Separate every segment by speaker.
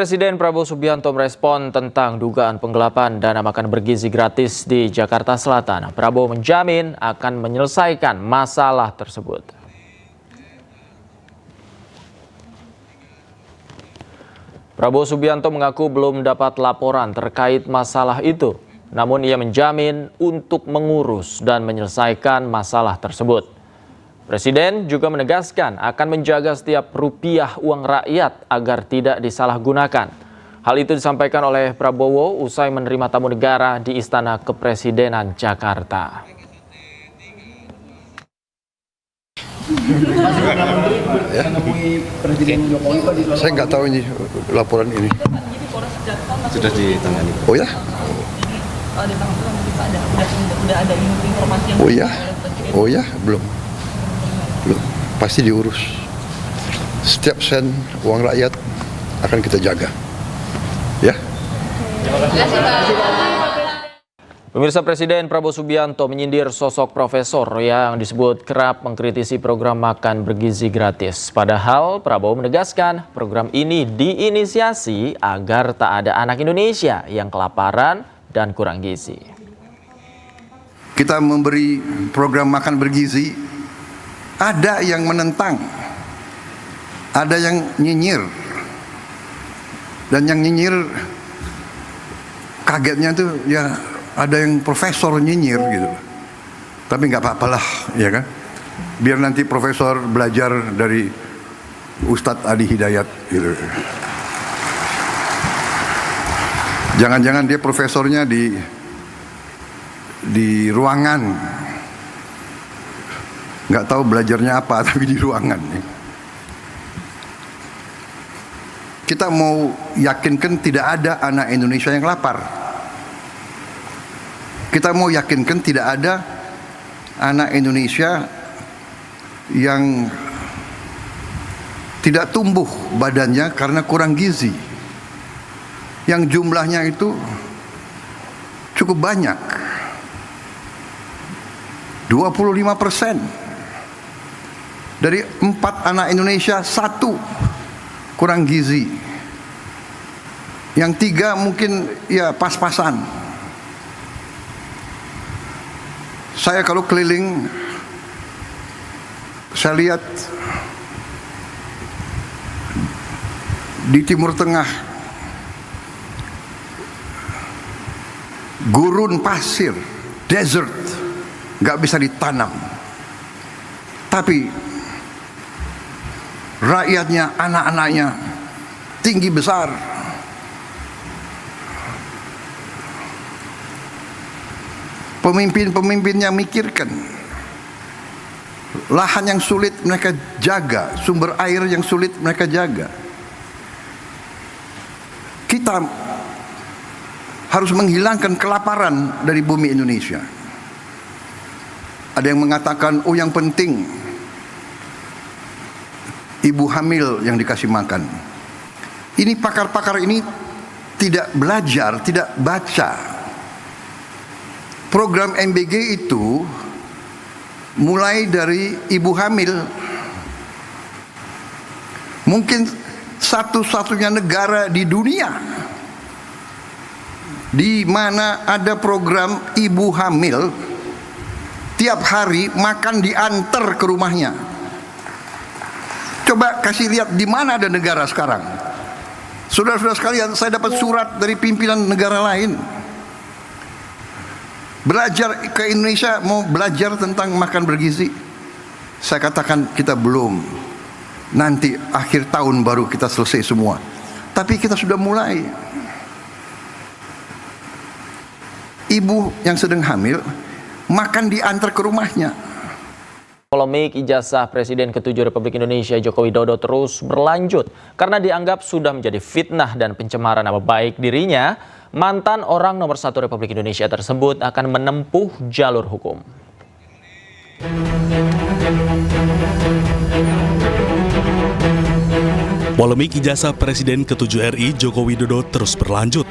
Speaker 1: Presiden Prabowo Subianto merespon tentang dugaan penggelapan dana makan bergizi gratis di Jakarta Selatan. Prabowo menjamin akan menyelesaikan masalah tersebut. Prabowo Subianto mengaku belum dapat laporan terkait masalah itu, namun ia menjamin untuk mengurus dan menyelesaikan masalah tersebut. Presiden juga menegaskan akan menjaga setiap rupiah uang rakyat agar tidak disalahgunakan. Hal itu disampaikan oleh Prabowo usai menerima tamu negara di Istana Kepresidenan Jakarta.
Speaker 2: Saya nggak tahu ini laporan ini.
Speaker 3: Sudah ditangani.
Speaker 2: Oh ya?
Speaker 4: Udah ada informasi yang
Speaker 2: Oh ya? Belum. Pasti diurus. Setiap sen uang rakyat akan kita jaga. Ya.
Speaker 1: Pemirsa, Presiden Prabowo Subianto menyindir sosok profesor yang disebut kerap mengkritisi program makan bergizi gratis. Padahal Prabowo menegaskan program ini diinisiasi agar tak ada anak Indonesia yang kelaparan dan kurang gizi.
Speaker 2: Kita memberi program makan bergizi, ada yang menentang, ada yang nyinyir, dan yang nyinyir kagetnya tuh ya ada yang profesor nyinyir gitu. Tapi nggak apa-apalah, ya kan? Biar nanti profesor belajar dari Ustadz Adi Hidayat gitu. Jangan-jangan dia profesornya di ruangan, nggak tahu belajarnya apa, tapi di ruangan. Kita mau yakinkan tidak ada anak Indonesia yang lapar. Kita mau yakinkan tidak ada anak Indonesia yang tidak tumbuh badannya karena kurang gizi. Yang jumlahnya itu cukup banyak. 25%. Dari 4 anak Indonesia 1 kurang gizi. Yang 3 mungkin ya pas-pasan. Saya kalau keliling, saya lihat di Timur Tengah gurun pasir, desert, nggak bisa ditanam. Tapi rakyatnya, anak-anaknya tinggi besar. Pemimpin-pemimpinnya mikirkan lahan yang sulit mereka jaga, sumber air yang sulit mereka jaga. Kita harus menghilangkan kelaparan dari bumi Indonesia. Ada yang mengatakan, oh yang penting ibu hamil yang dikasih makan. Ini pakar-pakar ini tidak belajar, tidak baca. Program MBG itu mulai dari ibu hamil. Mungkin satu-satunya negara di dunia di mana ada program ibu hamil tiap hari makan diantar ke rumahnya. Coba kasih lihat di mana ada negara sekarang. Saudara-saudara sekalian, saya dapat surat dari pimpinan negara lain. Belajar ke Indonesia, mau belajar tentang makan bergizi. Saya katakan kita belum. Nanti akhir tahun baru kita selesai semua. Tapi kita sudah mulai. Ibu yang sedang hamil makan diantar ke rumahnya.
Speaker 1: Polemik ijazah Presiden ke-7 Republik Indonesia Joko Widodo terus berlanjut karena dianggap sudah menjadi fitnah dan pencemaran nama baik dirinya. Mantan orang nomor 1 Republik Indonesia tersebut akan menempuh jalur hukum.
Speaker 5: Polemik ijazah Presiden ke-7 RI Joko Widodo terus berlanjut.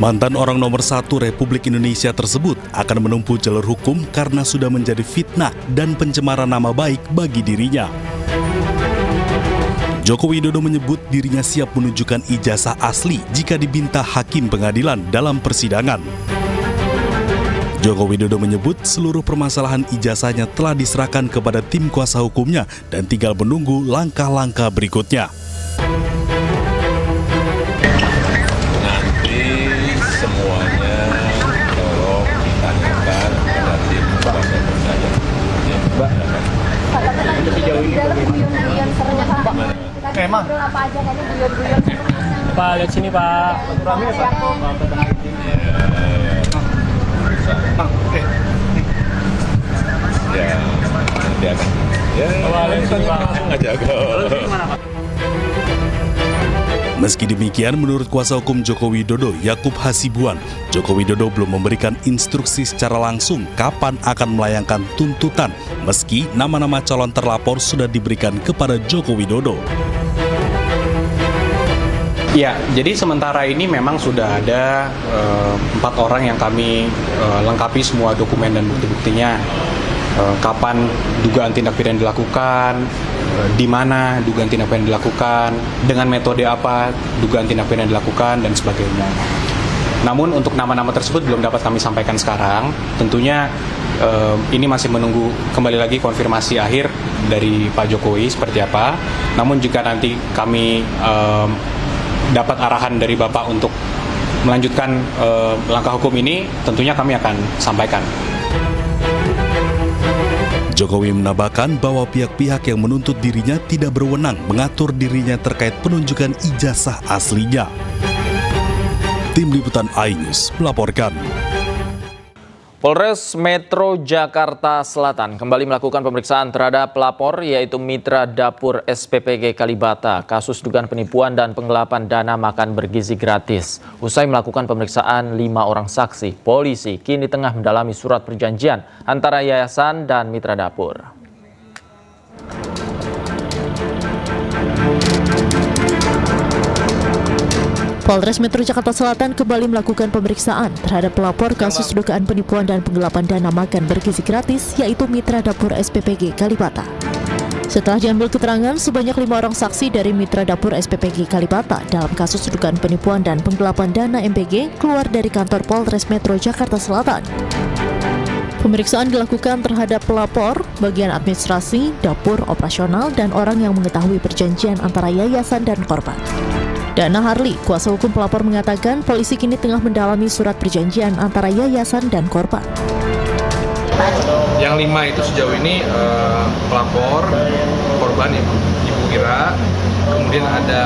Speaker 5: Mantan orang nomor 1 Republik Indonesia tersebut akan menempuh jalur hukum karena sudah menjadi fitnah dan pencemaran nama baik bagi dirinya. Joko Widodo menyebut dirinya siap menunjukkan ijazah asli jika diminta hakim pengadilan dalam persidangan. Joko Widodo menyebut seluruh permasalahan ijazahnya telah diserahkan kepada tim kuasa hukumnya dan tinggal menunggu langkah-langkah berikutnya.
Speaker 3: Nanti semuanya tolong ditanyakan kepada tim kuasa hukumnya. Mbak,
Speaker 6: sejauh ini guyon-guyon serunya Pak.
Speaker 3: Emang?
Speaker 6: Apa aja kayaknya guyon-guyon seru.
Speaker 3: Pak, lihat sini Pak. Ya, nanti akan. Ya, ngajak.
Speaker 5: Meski demikian, menurut kuasa hukum Joko Widodo, Yakub Hasibuan, Joko Widodo belum memberikan instruksi secara langsung kapan akan melayangkan tuntutan, meski nama-nama calon terlapor sudah diberikan kepada Joko Widodo.
Speaker 7: Ya, jadi sementara ini memang sudah ada 4 orang yang kami lengkapi semua dokumen dan bukti-buktinya. Kapan dugaan tindak pidana dilakukan, di mana dugaan tindak pidana dilakukan, dengan metode apa dugaan tindak pidana dilakukan, dan sebagainya. Namun untuk nama-nama tersebut belum dapat kami sampaikan sekarang. Tentunya ini masih menunggu kembali lagi konfirmasi akhir dari Pak Jokowi seperti apa. Namun jika nanti kami dapat arahan dari Bapak untuk melanjutkan langkah hukum ini, tentunya kami akan sampaikan.
Speaker 5: Jokowi menambahkan bahwa pihak-pihak yang menuntut dirinya tidak berwenang mengatur dirinya terkait penunjukan ijazah aslinya. Tim Liputan iNews melaporkan.
Speaker 1: Polres Metro Jakarta Selatan kembali melakukan pemeriksaan terhadap pelapor yaitu mitra dapur SPPG Kalibata kasus dugaan penipuan dan penggelapan dana makan bergizi gratis. Usai melakukan pemeriksaan 5 orang saksi, polisi kini tengah mendalami surat perjanjian antara yayasan dan mitra dapur.
Speaker 8: Polres Metro Jakarta Selatan kembali melakukan pemeriksaan terhadap pelapor kasus dugaan penipuan dan penggelapan dana makan bergizi gratis, yaitu mitra dapur SPPG Kalibata. Setelah diambil keterangan, sebanyak 5 orang saksi dari mitra dapur SPPG Kalibata dalam kasus dugaan penipuan dan penggelapan dana MBG keluar dari kantor Polres Metro Jakarta Selatan. Pemeriksaan dilakukan terhadap pelapor, bagian administrasi, dapur, operasional, dan orang yang mengetahui perjanjian antara yayasan dan korban. Dana Harli, kuasa hukum pelapor, mengatakan polisi kini tengah mendalami surat perjanjian antara yayasan dan korban.
Speaker 9: Yang 5 itu sejauh ini pelapor, korban Ibu Ira, kemudian ada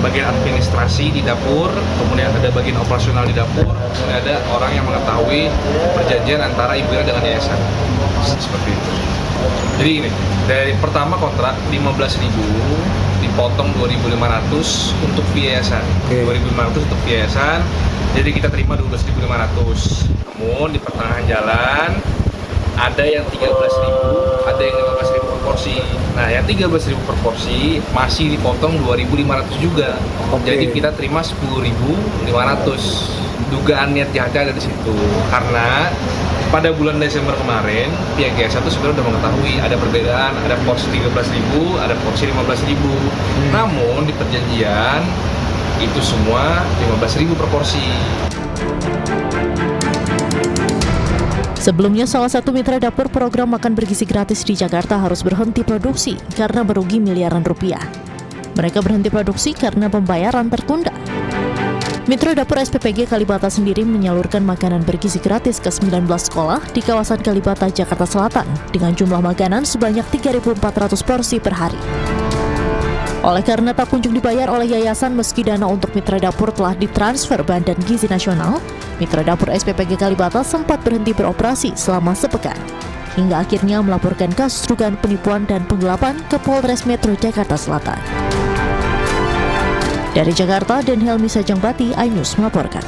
Speaker 9: bagian administrasi di dapur, kemudian ada bagian operasional di dapur, kemudian ada orang yang mengetahui perjanjian antara Ibu Ira dengan yayasan. Seperti itu. Jadi ini, dari pertama kontrak 15.000 dipotong 2.500 untuk yayasan. 2.500 untuk yayasan. Jadi kita terima 12.500. Namun di pertengahan jalan ada yang 13.000, ada yang 15.000 per porsi. Nah, yang 13.000 per porsi masih dipotong 2.500 juga. Jadi kita terima 10.500. Dugaan niat jahatnya ada di situ. Karena pada bulan Desember kemarin, pihak yayasan itu sebenarnya sudah mengetahui ada perbedaan, ada porsi 13.000, ada porsi 15.000. Namun di perjanjian itu semua 15.000 per porsi.
Speaker 8: Sebelumnya, salah satu mitra dapur program makan bergizi gratis di Jakarta harus berhenti produksi karena merugi miliaran rupiah. Mereka berhenti produksi karena pembayaran tertunda. Mitra dapur SPPG Kalibata sendiri menyalurkan makanan bergizi gratis ke 19 sekolah di kawasan Kalibata, Jakarta Selatan dengan jumlah makanan sebanyak 3.400 porsi per hari. Oleh karena tak kunjung dibayar oleh yayasan meski dana untuk mitra dapur telah ditransfer Badan Gizi Nasional, mitra dapur SPPG Kalibata sempat berhenti beroperasi selama sepekan, hingga akhirnya melaporkan kasus dugaan penipuan dan penggelapan ke Polres Metro Jakarta Selatan. Dari Jakarta, Dan Helmi Sajangbati, iNews melaporkan.